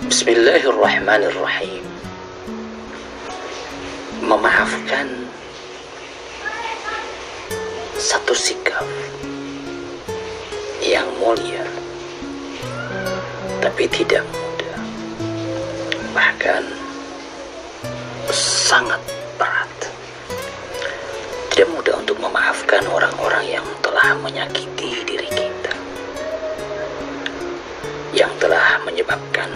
Bismillahirrahmanirrahim. Memaafkan satu sikap yang mulia, tapi tidak mudah, bahkan sangat berat. Tidak mudah untuk memaafkan orang-orang yang telah menyakiti diri kita, yang telah menyebabkan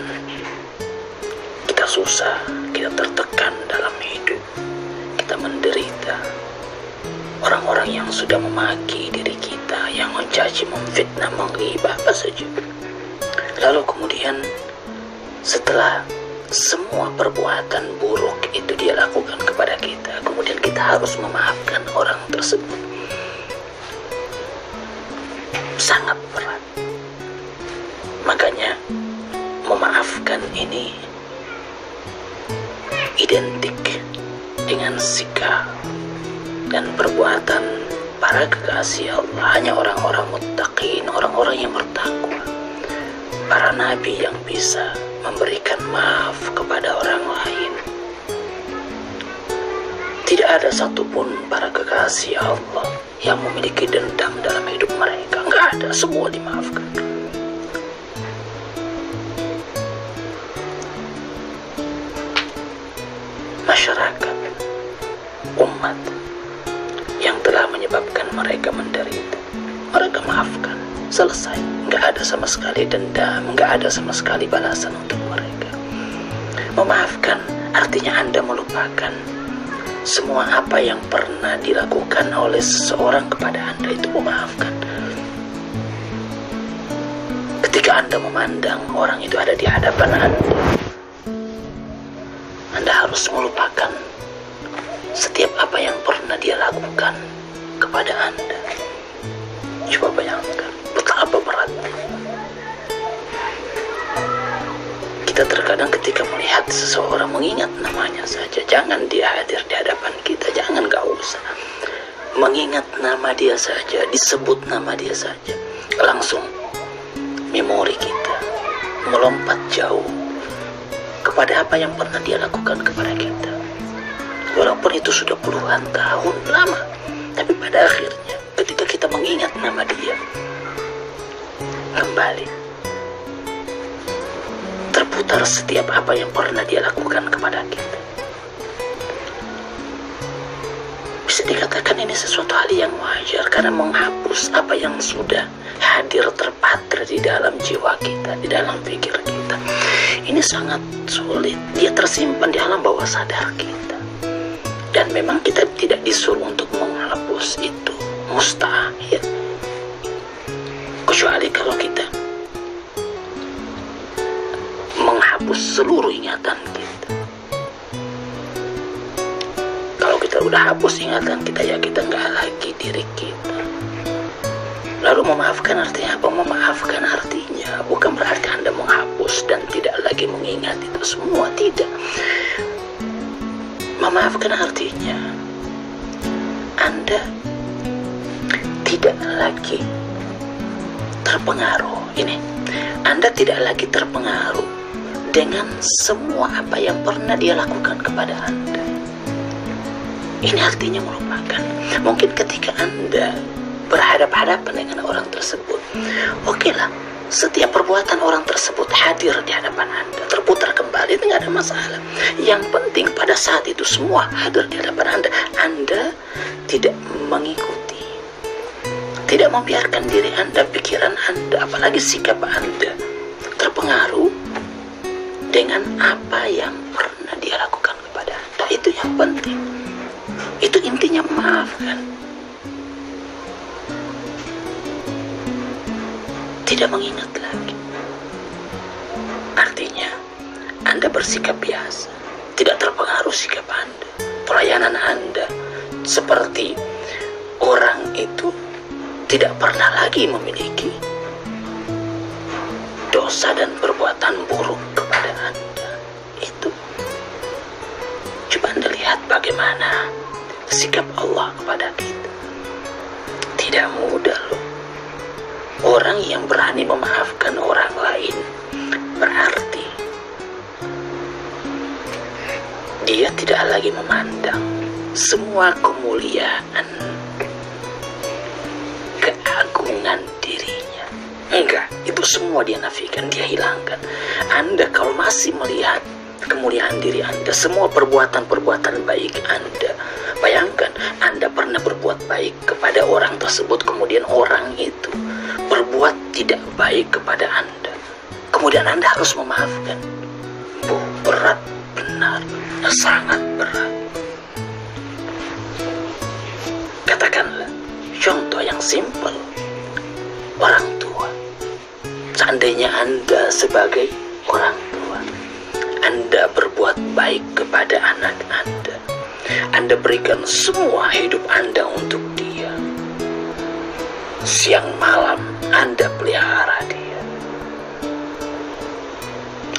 kita susah, kita tertekan dalam hidup, kita menderita. Orang-orang yang sudah memaki diri kita, yang mencaci, memfitnah, menghibah, apa saja. Lalu kemudian setelah semua perbuatan buruk itu dia lakukan kepada kita, kemudian kita harus memaafkan orang tersebut. Sangat berat. Makanya memaafkan ini identik dengan sikap dan perbuatan para kekasih Allah. Hanya orang-orang muttaqin, orang-orang yang bertakwa, para nabi yang bisa memberikan maaf kepada orang lain. Tidak ada satupun para kekasih Allah yang memiliki dendam dalam hidup mereka. Enggak ada, semua dimaafkan. Masyarakat, umat yang telah menyebabkan mereka menderita, mereka maafkan, selesai. Nggak ada sama sekali dendam, nggak ada sama sekali balasan untuk mereka. Memaafkan artinya Anda melupakan semua apa yang pernah dilakukan oleh seseorang kepada Anda. Itu memaafkan. Ketika Anda memandang orang itu ada di hadapan Anda harus melupakan setiap apa yang pernah dia lakukan kepada Anda. Coba bayangkan betapa beratnya. Kita terkadang ketika melihat seseorang, mengingat namanya saja, jangan dia hadir di hadapan kita, jangan, gak usah. Mengingat nama dia saja, disebut nama dia saja, langsung memori kita melompat jauh kepada apa yang pernah dia lakukan kepada kita. Walaupun itu sudah puluhan tahun lama, tapi pada akhirnya ketika kita mengingat nama dia, kembali terputar setiap apa yang pernah dia lakukan kepada kita. Bisa dikatakan ini sesuatu hal yang wajar, karena menghapus apa yang sudah hadir terpatri di dalam jiwa kita, di dalam pikir kita, ini sangat sulit. Dia tersimpan di alam bawah sadar kita, dan memang kita tidak disuruh untuk menghapus itu, mustahil. Kecuali kalau kita menghapus seluruh ingatan kita. Kalau kita udah hapus ingatan kita, ya kita nggak lagi diri kita. Lalu memaafkan artinya apa? Memaafkan artinya bukan berarti Anda menghapus dan tidak lagi mengingat itu semua, tidak. Memaafkan artinya Anda tidak lagi terpengaruh. Ini, Anda tidak lagi terpengaruh dengan semua apa yang pernah dia lakukan kepada Anda. Ini artinya melupakan. Mungkin ketika Anda berhadapan-hadapan dengan orang tersebut, oke lah, setiap perbuatan orang tersebut hadir di hadapan Anda, terputar kembali, itu nggak ada masalah. Yang penting pada saat itu semua hadir di hadapan Anda, Anda tidak mengikuti, tidak membiarkan diri Anda, pikiran Anda, apalagi sikap Anda terpengaruh dengan apa yang pernah dia lakukan kepada Anda. Itu yang penting. Itu intinya memaafkan. Tidak mengingat lagi. Artinya Anda bersikap biasa, tidak terpengaruh sikap Anda, pelayanan Anda, seperti orang itu tidak pernah lagi memiliki dosa dan perbuatan buruk kepada Anda. Itu coba Anda lihat bagaimana sikap Allah kepada kita. Tidak mudah loh. Orang yang berani memaafkan orang lain berarti Ia tidak lagi memandang semua kemuliaan, keagungan dirinya. Enggak, itu semua dia nafikan, dia hilangkan. Anda kalau masih melihat kemuliaan diri Anda, semua perbuatan-perbuatan baik Anda, bayangkan Anda pernah berbuat baik kepada orang tersebut, kemudian orang itu berbuat tidak baik kepada Anda, kemudian Anda harus memaafkan. Berat, benar, sangat berat. Katakanlah contoh yang simpel, orang tua. Seandainya Anda sebagai orang tua, Anda berbuat baik kepada anak Anda, Anda berikan semua hidup Anda untuk dia. Siang malam Anda pelihara dia,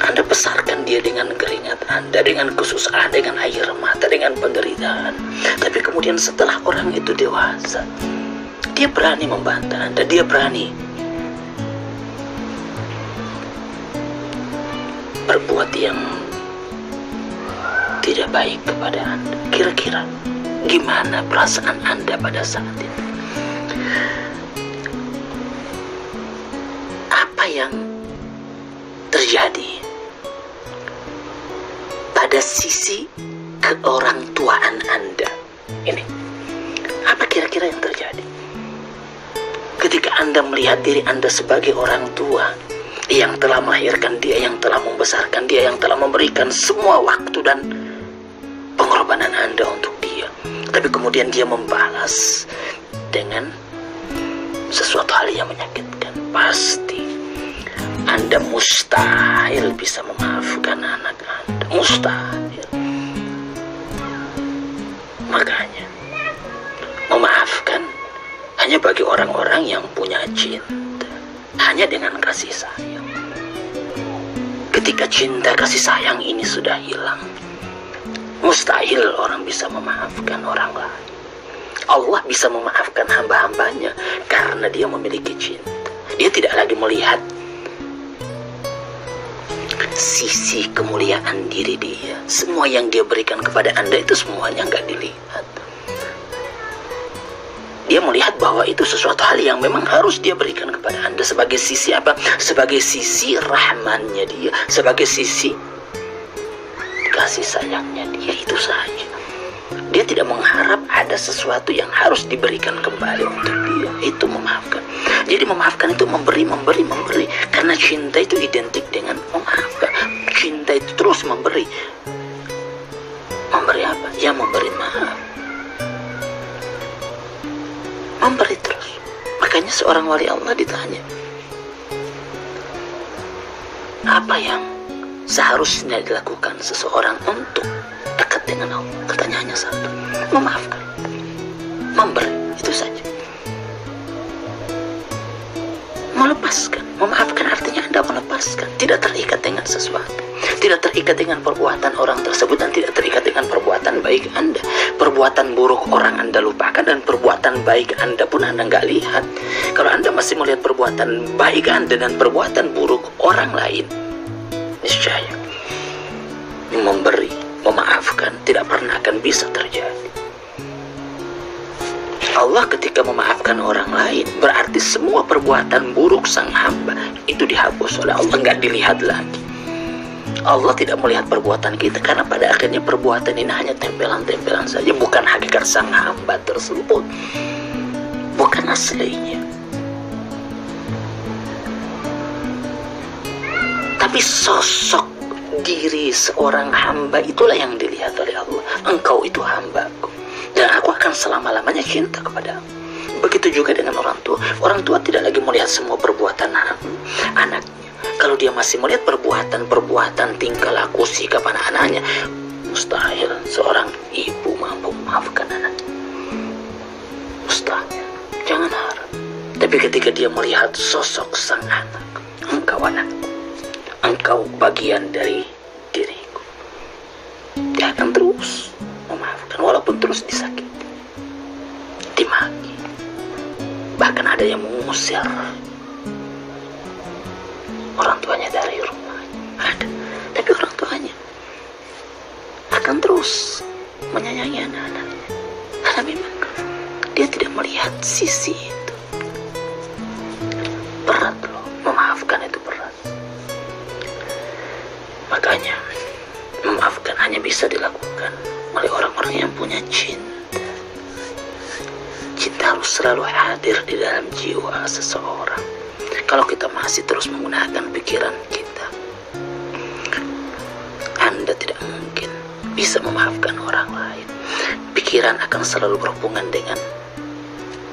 Anda besarkan dia dengan keringat Anda, dengan kesusahan, dengan air mata, dengan penderitaan. Tapi kemudian setelah orang itu dewasa, dia berani membantah Anda, dia berani berbuat yang tidak baik kepada Anda. Kira-kira gimana perasaan Anda pada saat itu? Apa yang terjadi pada sisi keorangtuaan Anda ini? Apa kira-kira yang terjadi ketika Anda melihat diri Anda sebagai orang tua yang telah melahirkan dia, yang telah membesarkan dia, yang telah memberikan semua waktu dan pengorbanan Anda untuk dia, tapi kemudian dia membalas dengan sesuatu hal yang menyakitkan? Pasti Anda mustahil bisa memaafkan anak Anda, mustahil. Makanya memaafkan hanya bagi orang-orang yang punya cinta, hanya dengan kasih sayang. Ketika cinta kasih sayang ini sudah hilang, mustahil orang bisa memaafkan orang lain. Allah bisa memaafkan hamba-hambanya karena dia memiliki cinta. Dia tidak lagi melihat sisi kemuliaan diri dia. Semua yang dia berikan kepada Anda itu semuanya nggak dilihat. Dia melihat bahwa itu sesuatu hal yang memang harus dia berikan kepada Anda sebagai sisi apa? Sebagai sisi rahmannya dia, sebagai sisi kasih sayangnya dia, itu saja. Dia tidak mengharap ada sesuatu yang harus diberikan kembali untuk dia. Itu memaafkan. Jadi memaafkan itu memberi. Karena cinta itu identik dengan memaafkan. Cinta itu terus memberi. Memberi apa? Ya memberi maaf. Memberi terus. Makanya seorang wali Allah ditanya, apa yang seharusnya dilakukan seseorang untuk dekat dengan Allah? Katanya hanya satu, memaafkan, memberi, itu saja. Melepaskan, memaafkan artinya Anda melepaskan, tidak terikat dengan sesuatu, tidak terikat dengan perbuatan orang tersebut, dan tidak terikat dengan perbuatan baik Anda. Perbuatan buruk orang Anda lupakan, dan perbuatan baik Anda pun Anda nggak lihat. Kalau Anda masih melihat perbuatan baik Anda dan perbuatan buruk orang lain, niscaya memberi, memaafkan tidak pernah akan bisa terjadi. Allah ketika memaafkan orang lain, berarti semua perbuatan buruk sang hamba itu dihapus oleh Allah, nggak dilihat lagi. Allah tidak melihat perbuatan kita, karena pada akhirnya perbuatan ini hanya tempelan-tempelan saja, bukan hakikat sang hamba tersebut, bukan aslinya. Tapi sosok diri seorang hamba itulah yang dilihat oleh Allah. Engkau itu hambaku, dan aku akan selama-lamanya cinta kepadamu. Begitu juga dengan orang tua. Orang tua tidak lagi melihat semua perbuatan anaknya. Kalau dia masih melihat perbuatan, tingkah laku, sikap anak-anaknya, mustahil seorang ibu mampu memaafkan anaknya. Mustahil. Jangan harap. Tapi ketika dia melihat sosok sang anak, engkau anakku, engkau bagian dari diriku, dia akan terus memaafkan walaupun terus disakiti, dimaki, bahkan ada yang mengusir orang tuanya dari rumah. Ada. Tapi orang tuanya akan terus menyayangi anak-anaknya. Karena memang dia tidak melihat sisi itu. Berat loh, memaafkan itu berat. Makanya memaafkan hanya bisa dilakukan oleh orang-orang yang punya cinta. Cinta harus selalu hadir di dalam jiwa seseorang. Kalau kita masih terus menggunakan pikiran kita, Anda tidak mungkin bisa memaafkan orang lain. Pikiran akan selalu berhubungan dengan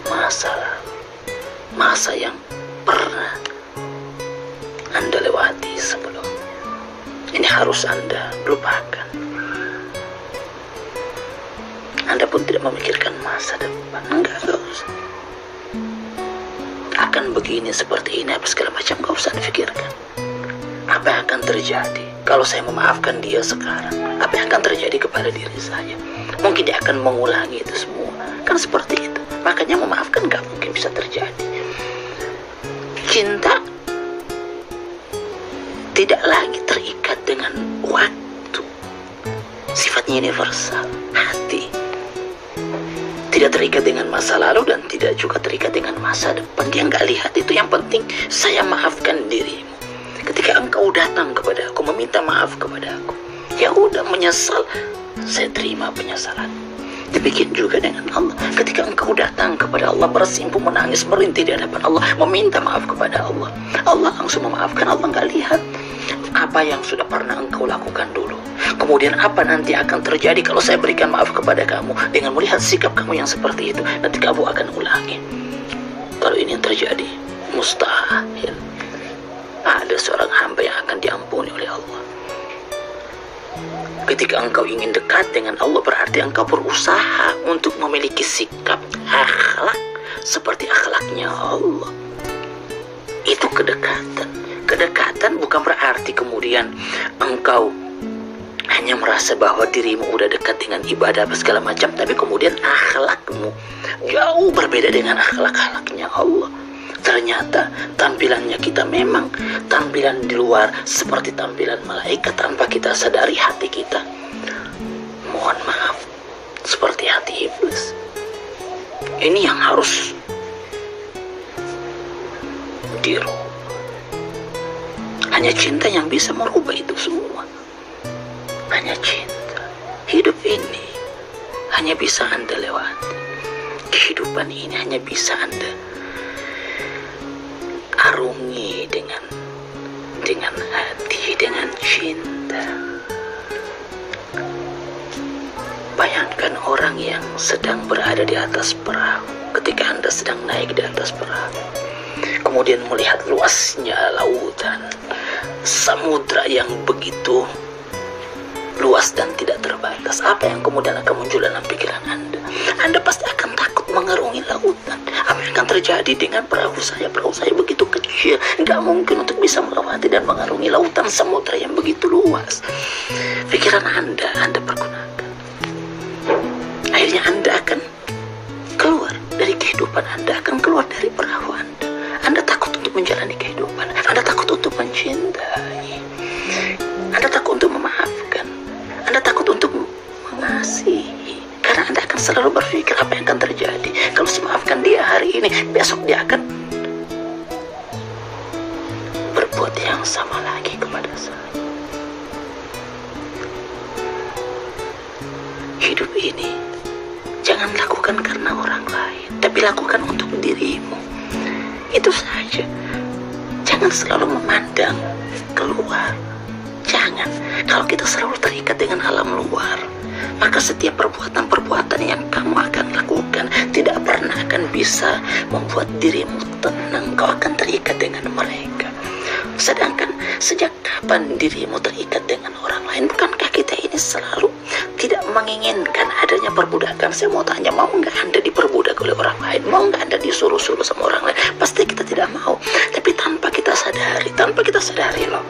masa lalu, masa yang pernah Anda lewati sebelumnya. Ini harus Anda lupakan. Anda pun tidak memikirkan masa depan. Enggak usah. Akan begini, seperti ini, apa segala macam, enggak usah dipikirkan. Apa yang akan terjadi kalau saya memaafkan dia sekarang? Apa yang akan terjadi kepada diri saya? Mungkin dia akan mengulangi itu semua. Kan seperti itu. Makanya memaafkan enggak mungkin bisa terjadi. Cinta tidak lagi terikat dengan waktu. Sifatnya universal. Hati tidak terikat dengan masa lalu dan tidak juga terikat dengan masa depan. Dia nggak lihat itu. Yang penting saya maafkan dirimu. Ketika engkau datang kepada aku, meminta maaf kepada aku, ya udah, menyesal, saya terima penyesalan. Demikian juga dengan Allah. Ketika engkau datang kepada Allah, bersimpuh, menangis, merintih di hadapan Allah, meminta maaf kepada Allah, Allah langsung memaafkan. Allah nggak lihat apa yang sudah pernah engkau lakukan dulu, kemudian apa nanti akan terjadi kalau saya berikan maaf kepada kamu. Dengan melihat sikap kamu yang seperti itu, nanti kamu akan ulangi. Kalau ini yang terjadi, mustahil ada seorang hamba yang akan diampuni oleh Allah. Ketika engkau ingin dekat dengan Allah, berarti engkau berusaha untuk memiliki sikap akhlak seperti akhlaknya Allah. Itu kedekatan. Kedekatan bukan berarti kemudian engkau hanya merasa bahwa dirimu udah dekat dengan ibadah apa segala macam, tapi kemudian akhlakmu jauh berbeda dengan akhlak-akhlaknya Allah. Ternyata tampilannya kita memang tampilan di luar seperti tampilan malaikat, tanpa kita sadari hati kita, mohon maaf, seperti hati iblis. Ini yang harus dirubah. Hanya cinta yang bisa merubah itu semua. Hanya cinta. Hidup ini hanya bisa Anda lewati. Kehidupan ini hanya bisa Anda arungi dengan hati, dengan cinta. Bayangkan orang yang sedang berada di atas perahu. Ketika Anda sedang naik di atas perahu, kemudian melihat luasnya lautan, samudra yang begitu luas dan tidak terbatas. Apa yang kemudian akan muncul dalam pikiran Anda? Anda pasti akan takut mengarungi lautan. Apa yang akan terjadi dengan perahu saya? Perahu saya begitu kecil, nggak mungkin untuk bisa melewati dan mengarungi lautan samudra yang begitu luas. Pikiran Anda pergunakan. Akhirnya Anda akan keluar dari kehidupan Anda, akan keluar dari perahu Anda. Anda takut untuk menjalani kehidupan. Anda takut untuk mencintai. Anda takut untuk memaafkan. Anda takut untuk mengasihi. Karena Anda akan selalu berpikir apa yang akan terjadi. Kalau saya maafkan dia hari ini, besok dia akan berbuat yang sama lagi kepada saya. Hidup ini jangan lakukan karena orang lain, tapi lakukan untuk dirimu. Itu saja. Jangan selalu memandang keluar. Jangan. Kalau kita selalu terikat dengan alam luar, maka setiap perbuatan-perbuatan yang kamu akan lakukan tidak pernah akan bisa membuat dirimu tenang. Kau akan terikat dengan mereka. Sedangkan sejak kapan dirimu terikat dengan orang lain? Bukankah kita ini selalu tidak menginginkan adanya perbudakan? Saya mau tanya, mau nggak Anda diperbudak oleh orang lain? Mau nggak Anda disuruh-suruh sama orang lain? Pasti kita tidak mau. Tapi tanpa kita sadari loh,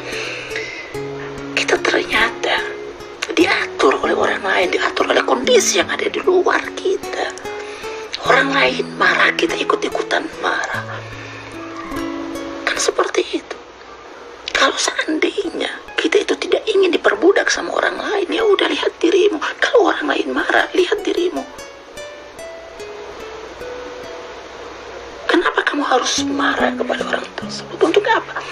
kita ternyata diatur oleh orang lain, diatur oleh kondisi yang ada di luar kita. Orang lain marah, kita ikut-ikutan marah. Kan seperti itu. Kalau seandainya kita itu tidak ingin diperbudak sama orang lain, ya udah, lihat dirimu. harus marah kepada orang tersebut. Untuk apa?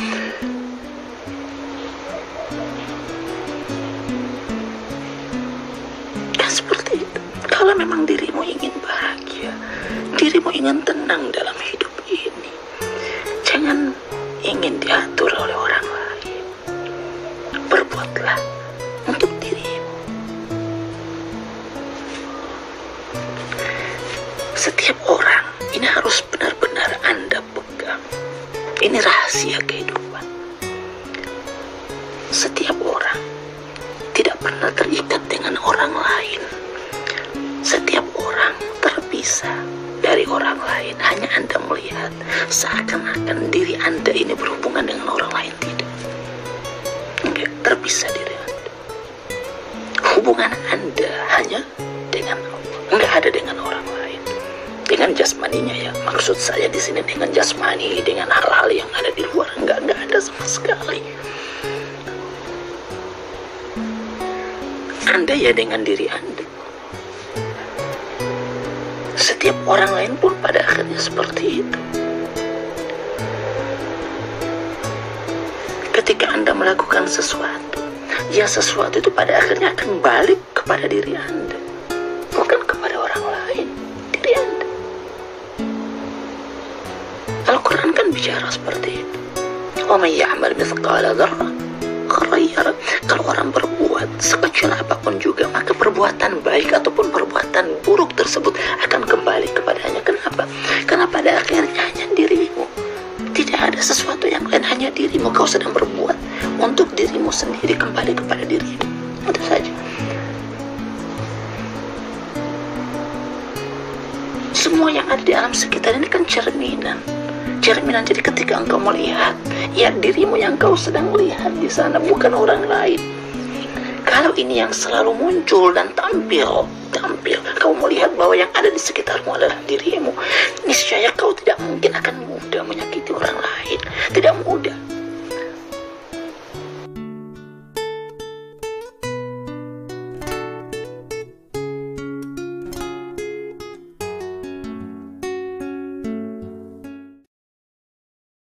Kan seperti itu. Kalau memang dirimu ingin bahagia, dirimu ingin tenang dalam hidup ini, jangan ingin diatur oleh orang lain. Berbuatlah untuk dirimu. Setiap orang, ini harus benar-benar Anda pegang. Ini rahasia kehidupan. Setiap orang tidak pernah terikat dengan orang lain. Setiap orang terpisah dari orang lain. Hanya Anda melihat seakan-akan diri Anda ini berhubungan dengan orang lain. Tidak. Enggak, terpisah diri Anda. Hubungan Anda hanya dengan Allah. Enggak ada dengan orang lain. Dengan jasmaninya ya. Maksud saya di sini dengan jasmani, dengan hal-hal yang ada di luar. Enggak ada sama sekali. Anda ya dengan diri Anda. Setiap orang lain pun pada akhirnya seperti itu. Ketika Anda melakukan sesuatu, ya sesuatu itu pada akhirnya akan balik kepada diri Anda, bukan kepada orang lain, diri Anda. Al-Quran kan bicara seperti itu. Wa may ya'mal mithqala dzarrah khairan yara. Kalau orang berbuat sekecil apapun juga, maka perbuatan baik ataupun perbuatan buruk tersebut akan kembali kepadanya. Kenapa? Karena pada akhirnya hanya dirimu. Tidak ada sesuatu yang lain, hanya dirimu. Kau sedang berbuat untuk dirimu sendiri, kembali kepada dirimu. Itu saja. Semua yang ada di alam sekitar ini kan cerminan. Jadi ketika engkau melihat, ya dirimu yang kau sedang lihat di sana, bukan orang lain. Kalau ini yang selalu muncul dan tampil, kau melihat bahwa yang ada di sekitarmu adalah dirimu, niscaya kau tidak mungkin akan mudah menyakiti orang lain.